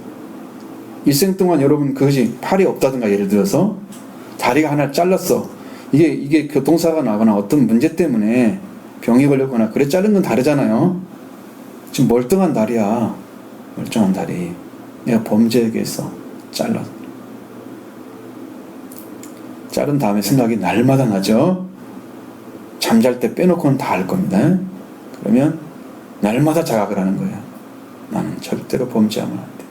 일생 동안 여러분 그것이 팔이 없다든가 예를 들어서 다리가 하나 잘랐어. 이게 교통사고가 나거나 어떤 문제 때문에 병이 걸렸거나 그래 자른 건 다르잖아요. 지금 멀쩡한 다리야. 멀쩡한 다리. 내가 범죄했어. 잘라. 자른 다음에 생각이 날마다 나죠. 잠잘 때 빼놓고는 다 알 겁니다. 그러면 날마다 자각을 하는 거예요. 나는 절대로 범죄하면 안 돼.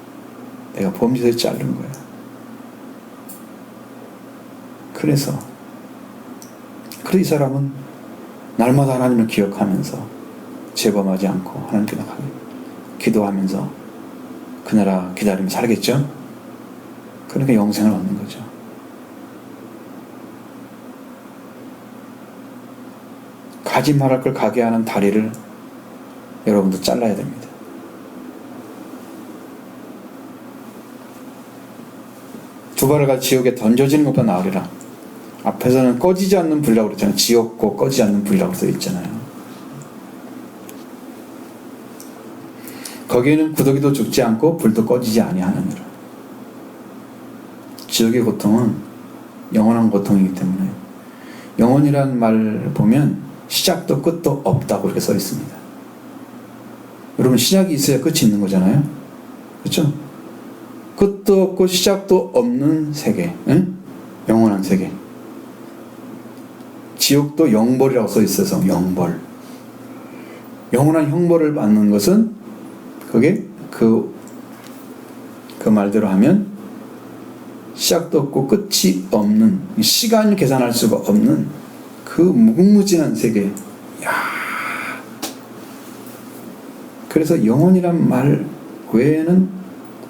내가 범죄해서 자른 거야. 그래서 이 사람은 날마다 하나님을 기억하면서 재범하지 않고 하나님께 나가게 기도하면서 그 나라 기다리며 살겠죠? 그러니까 영생을 얻는 거죠. 가지 말할 걸 가게 하는 다리를 여러분도 잘라야 됩니다. 두 발을 같이 지옥에 던져지는 것보다 나으리라. 앞에서는 꺼지지 않는 불이라고 그랬잖아요. 지옥고 꺼지지 않는 불이라고 써 있잖아요. 거기에는 구더기도 죽지 않고 불도 꺼지지 아니하느니라. 지옥의 고통은 영원한 고통이기 때문에 영원이란 말 보면 시작도 끝도 없다고 이렇게 써 있습니다. 여러분 시작이 있어야 끝이 있는 거잖아요. 그렇죠? 끝도 없고 시작도 없는 세계, 응? 영원한 세계. 지옥도 영벌이라고 써 있어서 영벌. 영원한 형벌을 받는 것은 그게 그 말대로 하면 시작도 없고 끝이 없는, 시간 계산할 수가 없는 그 무궁무진한 세계. 야. 그래서 영원이란 말 외에는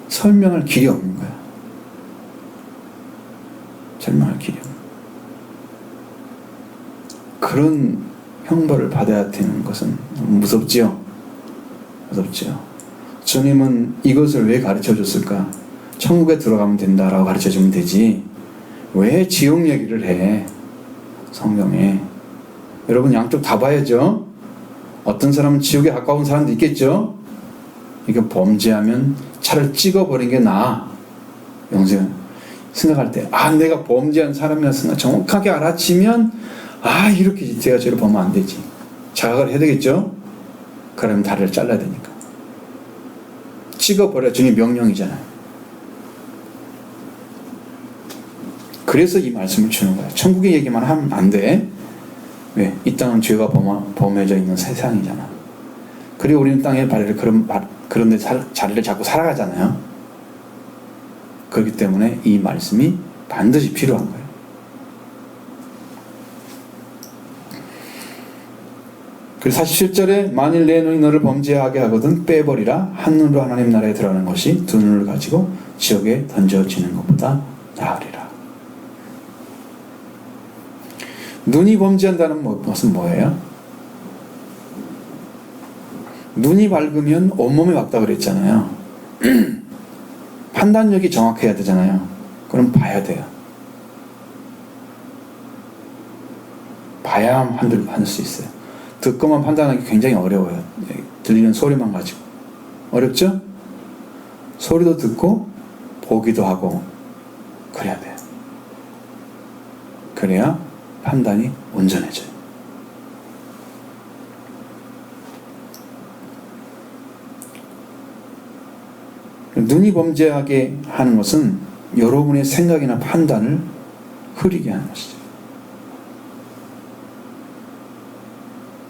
설명할 길이 없는 거야. 설명할 길이 없는. 그런 형벌을 받아야 되는 것은 무섭지요. 무섭지요. 주님은 이것을 왜 가르쳐 줬을까? 천국에 들어가면 된다라고 가르쳐 주면 되지. 왜 지옥 얘기를 해? 성경에. 여러분 양쪽 다 봐야죠. 어떤 사람은 지옥에 가까운 사람도 있겠죠. 이거 범죄하면 차를 찍어버린 게 나아. 영생 생각할 때 내가 범죄한 사람이라 정확하게 알아치면 이렇게 제가 저를 보면 안 되지. 자각을 해야 되겠죠. 그러면 다리를 잘라야 되니까. 찍어버려 주님 명령이잖아요. 그래서 이 말씀을 주는 거야. 천국의 얘기만 하면 안 돼. 왜? 이 땅은 죄가 범해져 있는 세상이잖아. 그리고 우리는 땅에 그런 데 자리를 잡고 살아가잖아요. 그렇기 때문에 이 말씀이 반드시 필요한 거예요. 그래서 47절에 만일 내 눈이 너를 범죄하게 하거든 빼버리라. 한눈으로 하나님 나라에 들어가는 것이 두 눈을 가지고 지옥에 던져지는 것보다 나으리라. 눈이 범죄한다는 것은 뭐예요? 눈이 밝으면 온몸에 막다 그랬잖아요. 판단력이 정확해야 되잖아요. 그럼 봐야 돼요. 봐야 할 수 있어요. 듣고만 판단하기 굉장히 어려워요. 들리는 소리만 가지고. 어렵죠? 소리도 듣고 보기도 하고 그래야 돼요. 그래야 판단이 온전해져요. 눈이 범죄하게 하는 것은 여러분의 생각이나 판단을 흐리게 하는 것이죠.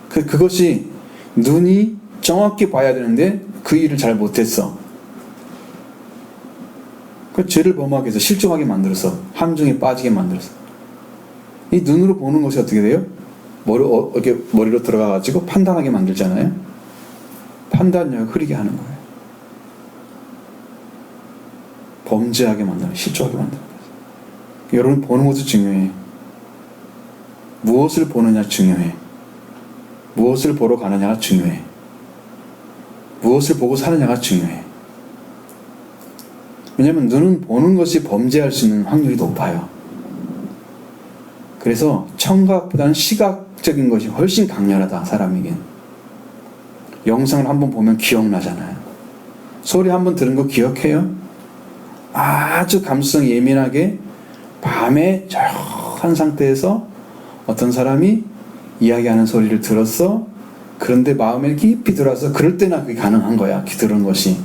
그것이 눈이 정확히 봐야 되는데 그 일을 잘 못했어. 그 죄를 범하게 해서 실종하게 만들어서 함정에 빠지게 만들어서 이 눈으로 보는 것이 어떻게 돼요? 이렇게 머리로 들어가가지고 판단하게 만들잖아요. 판단력을 흐리게 하는 거예요. 범죄하게 만드는, 실족하게 만드는 거예요. 여러분 보는 것도 중요해. 무엇을 보느냐 중요해. 무엇을 보러 가느냐가 중요해. 무엇을 보고 사느냐가 중요해. 왜냐하면 눈은 보는 것이 범죄할 수 있는 확률이 높아요. 그래서 청각보다는 시각적인 것이 훨씬 강렬하다, 사람에겐. 영상을 한번 보면 기억나잖아요. 소리 한번 들은 거 기억해요? 아주 감수성 예민하게 밤에 조용한 상태에서 어떤 사람이 이야기하는 소리를 들었어. 그런데 마음에 깊이 들어와서 그럴 때나 그게 가능한 거야. 들은 것이.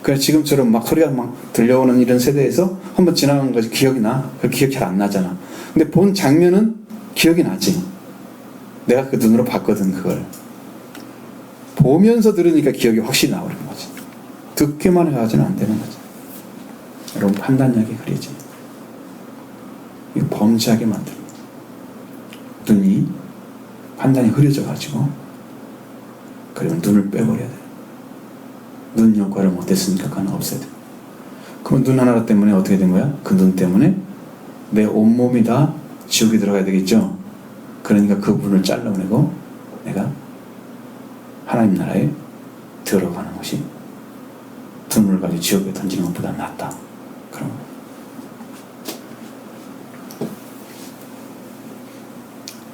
그래서 지금처럼 막 소리가 막 들려오는 이런 세대에서 한번 지나간 것이 기억이 나? 그 기억이 잘 안 나잖아. 근데 본 장면은 기억이 나지. 내가 그 눈으로 봤거든, 그걸. 보면서 들으니까 기억이 확실히 나오는 거지. 듣기만 해가지고는 안 되는 거지. 여러분, 판단력이 그래지. 이거 범죄하게 만들어. 눈이 판단이 흐려져가지고, 그러면 눈을 빼버려야 돼. 눈 역할을 못했으니까 그건 없애야 돼. 그럼 눈 하나 때문에 어떻게 된 거야? 그 눈 때문에 내 온몸이 다 지옥에 들어가야 되겠죠? 그러니까 그 부분을 잘라내고 내가 하나님 나라에 들어가는 것이 두 눈을 가지고 지옥에 던지는 것보다 낫다. 그런 거.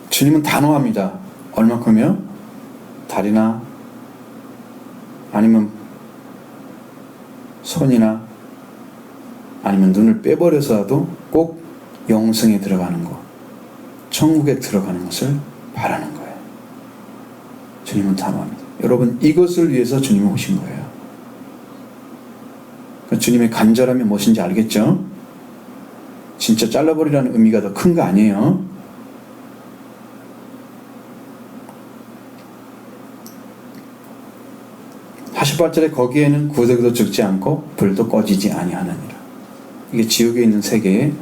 주님은 단호합니다. 얼마큼요? 다리나 아니면 손이나 아니면 눈을 빼버려서라도 꼭 영생에 들어가는 것, 천국에 들어가는 것을 바라는 거예요. 주님은 단호합니다. 여러분, 이것을 위해서 주님은 오신 거예요. 그러니까 주님의 간절함이 무엇인지 알겠죠? 진짜 잘라버리라는 의미가 더 큰 거 아니에요. 48절에 거기에는 구더기도 죽지 않고 불도 꺼지지 아니하느니라. 이게 지옥에 있는 세계의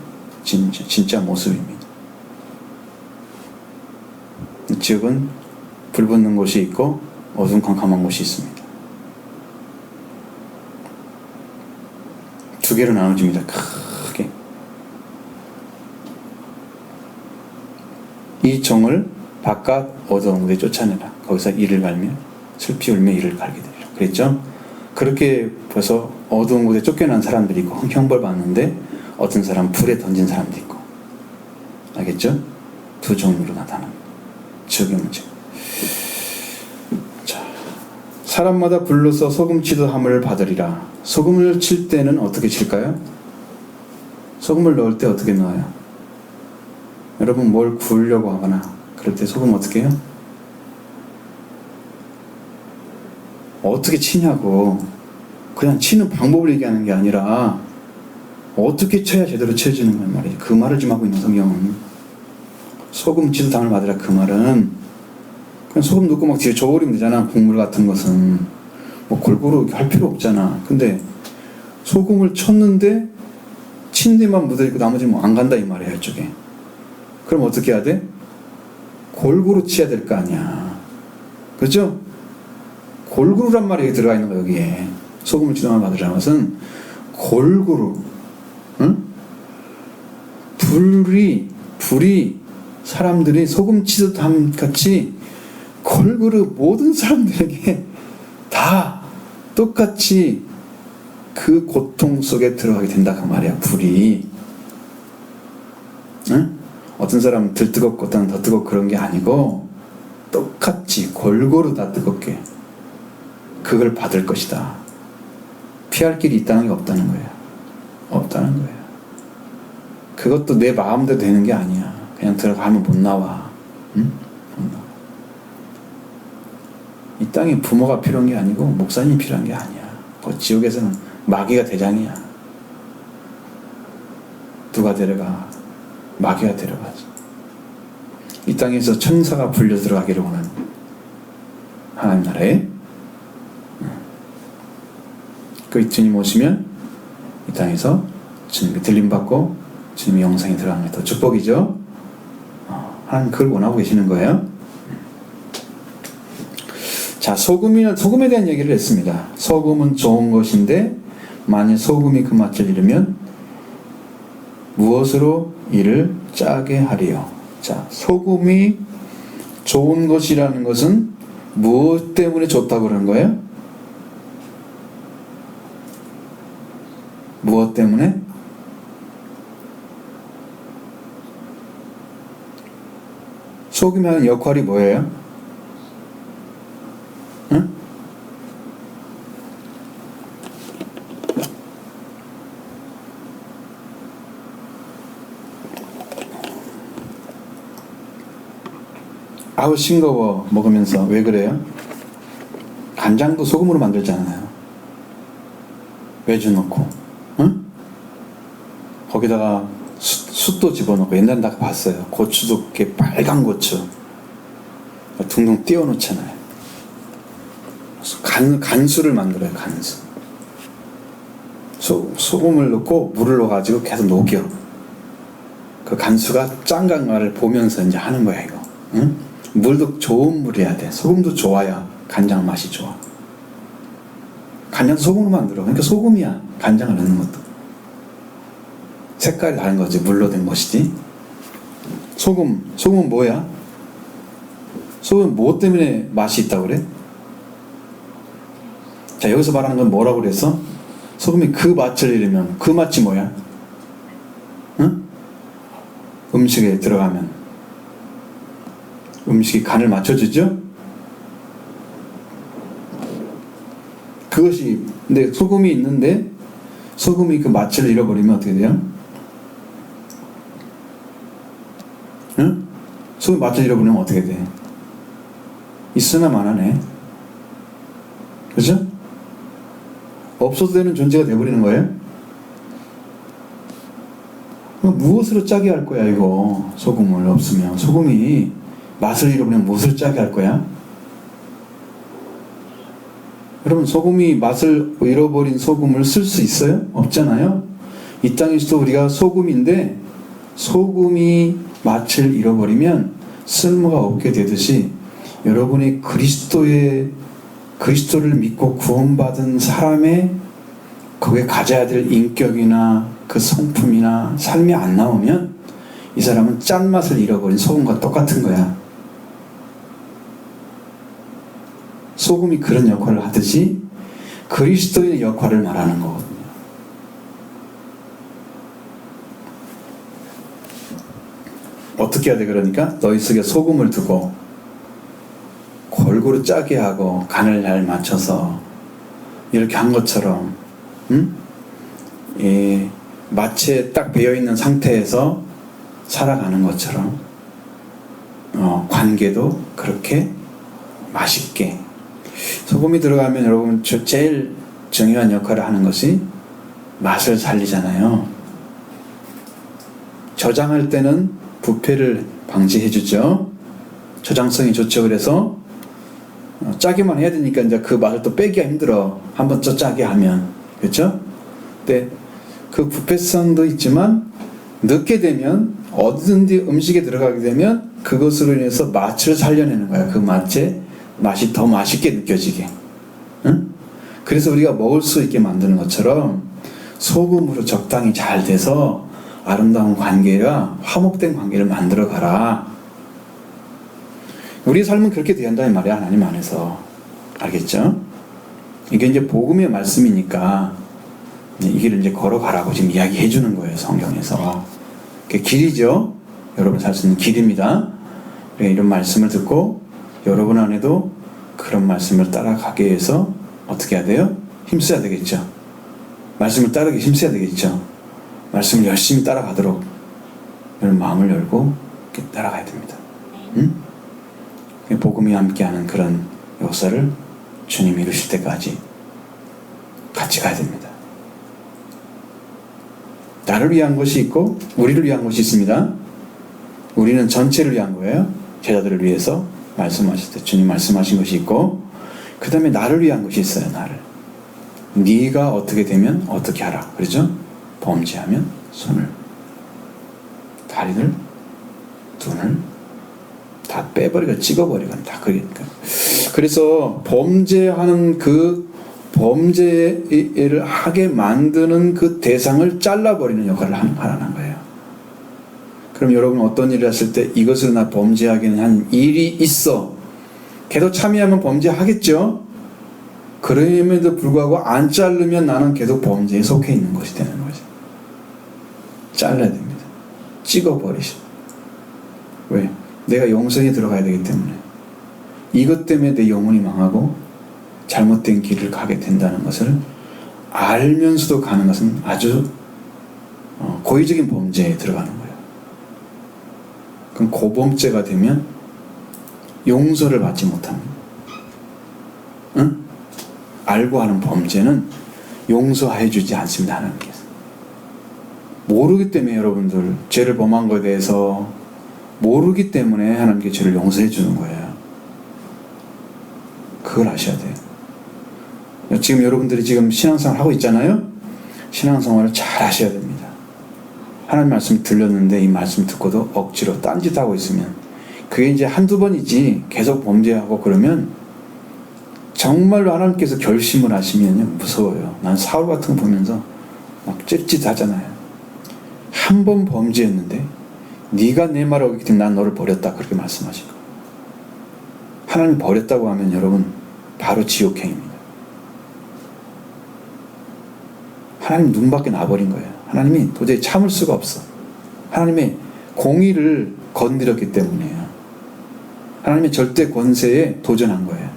진짜 모습입니다. 지옥은 불 붙는 곳이 있고 어둠캄캄한 곳이 있습니다. 두 개로 나눠집니다. 크게. 이 정을 바깥 어두운 곳에 쫓아내라. 거기서 이를 갈며 슬피 울며 이를 갈게 되리라. 그랬죠? 그렇게 벌써 어두운 곳에 쫓겨난 사람들이 있고 형벌 받는데 어떤 사람 불에 던진 사람도 있고. 알겠죠? 두 종류로 나타납니다. 지옥의 문제. 자, 사람마다 불로서 소금치도 함을 받으리라. 소금을 칠 때는 어떻게 칠까요? 소금을 넣을 때 어떻게 넣어요? 여러분 뭘 구우려고 하거나 그럴 때 소금 어떻게 해요? 어떻게 치냐고. 그냥 치는 방법을 얘기하는 게 아니라 어떻게 쳐야 제대로 쳐지는 건 말이에요. 그 말을 좀 하고 있는 성경은. 소금치도 담을 받으라. 그 말은 그냥 소금 넣고 막 뒤에 저어버리면 되잖아. 국물 같은 것은 뭐 골고루 할 필요 없잖아. 근데 소금을 쳤는데 친 데만 묻어있고 나머지는 뭐 안 간다 이 말이에요. 이쪽에. 그럼 어떻게 해야 돼? 골고루 치야 될 거 아니야. 그렇죠? 골고루란 말이 들어가 있는 거야. 여기에 소금을 치도만 받으라는 것은 골고루. 응? 불이 사람들이 소금 치듯함 같이 골고루 모든 사람들에게 다 똑같이 그 고통 속에 들어가게 된다 그 말이야. 불이. 응? 어떤 사람은 덜 뜨겁고 어떤 더 뜨겁고 그런 게 아니고 똑같이 골고루 다 뜨겁게 그걸 받을 것이다. 피할 길이 있다는 게 없다는 거예요. 없다는 거예요. 그것도 내 마음대로 되는 게 아니야. 그냥 들어가면 못 나와. 응? 못 나와. 이 땅에 부모가 필요한 게 아니고 목사님이 필요한 게 아니야. 지옥에서는 마귀가 대장이야. 누가 데려가? 마귀가 데려가지. 이 땅에서 천사가 불려 들어가기를 원하는 하나님 나라에 그 주님 오시면 이 땅에서 주님께 들림받고 주님의 영생에 들어가는 게 더 축복이죠. 하나님 그걸 원하고 계시는 거예요. 자, 소금에 대한 얘기를 했습니다. 소금은 좋은 것인데 만일 소금이 그 맛을 잃으면 무엇으로 이를 짜게 하리요. 자, 소금이 좋은 것이라는 것은 무엇 때문에 좋다고 그러는 거예요? 무엇 때문에? 소금이 하는 역할이 뭐예요? 응? 아우 싱거워 먹으면서 왜 그래요? 간장도 소금으로 만들잖아요. 외주 넣고, 응? 거기다가 숯도 집어넣고, 옛날에 다 봤어요. 고추도 이렇게 빨간 고추 둥둥 띄워 놓잖아요. 간수를 만들어요. 간수. 소금을 넣고 물을 넣어가지고 계속 녹여. 그 간수가 짠간가를 보면서 이제 하는 거야 이거. 응? 물도 좋은 물이어야 돼. 소금도 좋아야 간장 맛이 좋아. 간장도 소금으로 만들어. 그러니까 소금이야. 간장을 넣는 것도. 색깔이 다른 거지. 물로 된 것이지. 소금은 뭐야? 소금은 뭐 때문에 맛이 있다고 그래? 자, 여기서 말하는 건 뭐라고 그랬어? 소금이 그 맛을 잃으면 그 맛이 뭐야? 응? 음식에 들어가면 음식이 간을 맞춰주죠? 그것이, 근데 소금이 있는데 소금이 그 맛을 잃어버리면 어떻게 돼요? 응? 소금 맛을 잃어버리면 어떻게 돼? 있으나 마나네. 그죠? 없어도 되는 존재가 돼버리는 거예요? 무엇으로 짜게 할 거야 이거? 소금을 없으면. 소금이 맛을 잃어버리면 무엇을 짜게 할 거야? 여러분, 소금이 맛을 잃어버린 소금을 쓸 수 있어요? 없잖아요? 이 땅에서도 우리가 소금인데 소금이 맛을 잃어버리면 쓸모가 없게 되듯이 여러분이 그리스도를 믿고 구원받은 사람의 그게 가져야 될 인격이나 그 성품이나 삶이 안 나오면 이 사람은 짠맛을 잃어버린 소금과 똑같은 거야. 소금이 그런 역할을 하듯이 그리스도의 역할을 말하는 거거든요. 어떻게 해야 돼? 그러니까 너희 속에 소금을 두고 골고루 짜게 하고 간을 잘 맞춰서 이렇게 한 것처럼, 응? 마취에 딱 배어있는 상태에서 살아가는 것처럼 관계도 그렇게 맛있게. 소금이 들어가면 여러분 제일 중요한 역할을 하는 것이 맛을 살리잖아요. 저장할 때는 부패를 방지해주죠. 저장성이 좋죠. 그래서 짜기만 해야 되니까 이제 그 맛을 또 빼기가 힘들어. 한번 더 짜게 하면. 그렇죠? 근데 그 부패성도 있지만 넣게 되면 어디든지 음식에 들어가게 되면 그것으로 인해서 맛을 살려내는 거야. 그 맛이 더 맛있게 느껴지게. 응? 그래서 우리가 먹을 수 있게 만드는 것처럼 소금으로 적당히 잘 돼서 아름다운 관계와 화목된 관계를 만들어 가라. 우리의 삶은 그렇게 돼야 한다는 말이야. 하나님 안에서. 알겠죠? 이게 이제 복음의 말씀이니까 이 길을 이제 걸어가라고 지금 이야기해 주는 거예요. 성경에서. 그게 길이죠. 여러분 살 수 있는 길입니다. 이런 말씀을 듣고 여러분 안에도 그런 말씀을 따라가기 위해서 어떻게 해야 돼요? 힘써야 되겠죠. 말씀을 따르기 힘써야 되겠죠. 말씀을 열심히 따라가도록 여러분 마음을 열고 이렇게 따라가야 됩니다. 응? 복음이 함께하는 그런 역사를 주님이 이루실 때까지 같이 가야 됩니다. 나를 위한 것이 있고 우리를 위한 것이 있습니다. 우리는 전체를 위한 거예요. 제자들을 위해서 말씀하실 때 주님 말씀하신 것이 있고 그 다음에 나를 위한 것이 있어요. 나를. 네가 어떻게 되면 어떻게 하라. 그렇죠? 범죄하면 손을, 다리를, 눈을 다 빼버리고 찍어버리고 다 그러니까. 그래서 범죄하는 그 범죄를 하게 만드는 그 대상을 잘라버리는 역할을 하라는 거예요. 그럼 여러분 어떤 일을 했을 때 이것을 나 범죄하기는 한 일이 있어. 계속 참여하면 범죄하겠죠? 그럼에도 불구하고 안 자르면 나는 계속 범죄에 속해 있는 것이 되는 거죠. 잘라야 됩니다. 찍어버리시오. 왜? 내가 영생에 들어가야 되기 때문에. 이것 때문에 내 영혼이 망하고 잘못된 길을 가게 된다는 것을 알면서도 가는 것은 아주 고의적인 범죄에 들어가는 거예요. 그럼 고범죄가 되면 용서를 받지 못합니다. 응? 알고 하는 범죄는 용서해 주지 않습니다. 하나님께서. 모르기 때문에 여러분들 죄를 범한 것에 대해서 모르기 때문에 하나님께 죄를 용서해 주는 거예요. 그걸 아셔야 돼요. 지금 여러분들이 지금 신앙생활 하고 있잖아요. 신앙생활을 잘 하셔야 됩니다. 하나님 말씀 들렸는데 이 말씀 듣고도 억지로 딴짓하고 있으면 그게 이제 한두 번이지 계속 범죄하고 그러면 정말로 하나님께서 결심을 하시면요 무서워요. 난 사울 같은 거 보면서 막 찝찝하잖아요. 한 번 범죄했는데 네가 내 말을 어기기 때문에 난 너를 버렸다 그렇게 말씀하시고 하나님 버렸다고 하면 여러분 바로 지옥행입니다. 하나님 눈 밖에 나버린 거예요. 하나님이 도저히 참을 수가 없어. 하나님의 공의를 건드렸기 때문이에요. 하나님의 절대 권세에 도전한 거예요.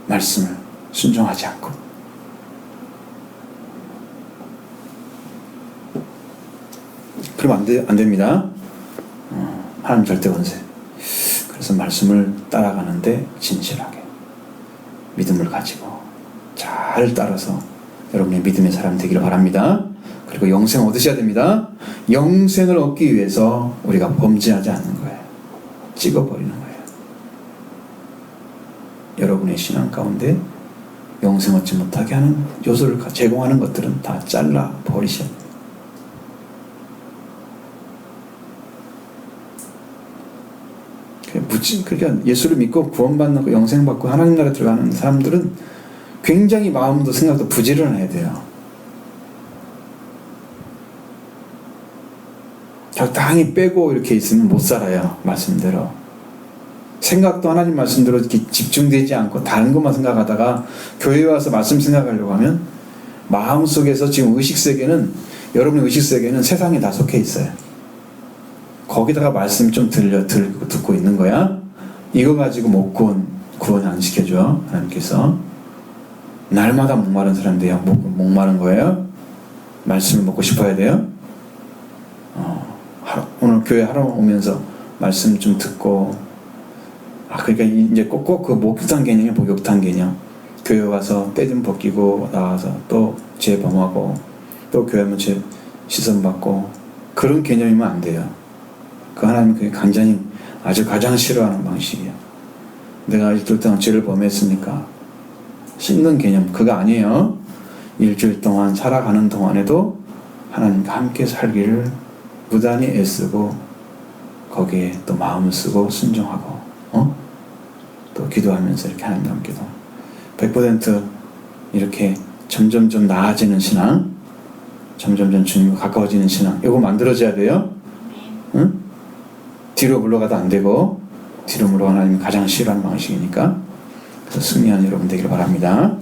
말씀을 순종하지 않고. 그러면 안 됩니다. 하나님 절대 권세. 그래서 말씀을 따라가는데 진실하게 믿음을 가지고 잘 따라서 여러분의 믿음의 사람 되기를 바랍니다. 그리고 영생 얻으셔야 됩니다. 영생을 얻기 위해서 우리가 범죄하지 않는 거예요. 찍어버리는 거예요. 여러분의 신앙 가운데 영생 얻지 못하게 하는 요소를 제공하는 것들은 다 잘라 버리셔야 돼요. 그러니까 예수를 믿고 구원받는 거, 영생 받고 하나님 나라에 들어가는 사람들은 굉장히 마음도 생각도 부지런해야 돼요. 적당히 빼고 이렇게 있으면 못 살아요. 말씀대로. 생각도 하나님 말씀대로 이렇게 집중되지 않고 다른 것만 생각하다가 교회에 와서 말씀 생각하려고 하면 마음속에서 지금 의식세계는 여러분의 의식세계는 세상에 다 속해 있어요. 거기다가 말씀 좀 듣고 있는 거야. 이거 가지고 못 구원 안 시켜줘. 하나님께서. 날마다 목마른 사람들이 목마른 거예요. 말씀을 먹고 싶어야 돼요. 오늘 교회 하러 오면서 말씀 좀 듣고 그러니까 이제 꼭 그 목욕탕 개념이에요. 목욕탕 개념. 교회 와서 때 좀 벗기고 나와서 또 죄 범하고 또 교회 오면 죄 시선 받고 그런 개념이면 안 돼요. 그 하나님 그게 간장이 아주 가장 싫어하는 방식이에요. 내가 일주일 동안 죄를 범했으니까 씻는 개념 그거 아니에요. 일주일 동안 살아가는 동안에도 하나님과 함께 살기를 부단히 애쓰고 거기에 또 마음을 쓰고 순종하고 또 기도하면서 이렇게 하나님과 함께도 100% 이렇게 점점점 나아지는 신앙, 점점점 주님과 가까워지는 신앙 이거 만들어져야 돼요. 응? 뒤로 물러가도 안 되고 뒤로 물러가는 하나님이 가장 싫어하는 방식이니까 그래서 승리하는 여러분 되기를 바랍니다.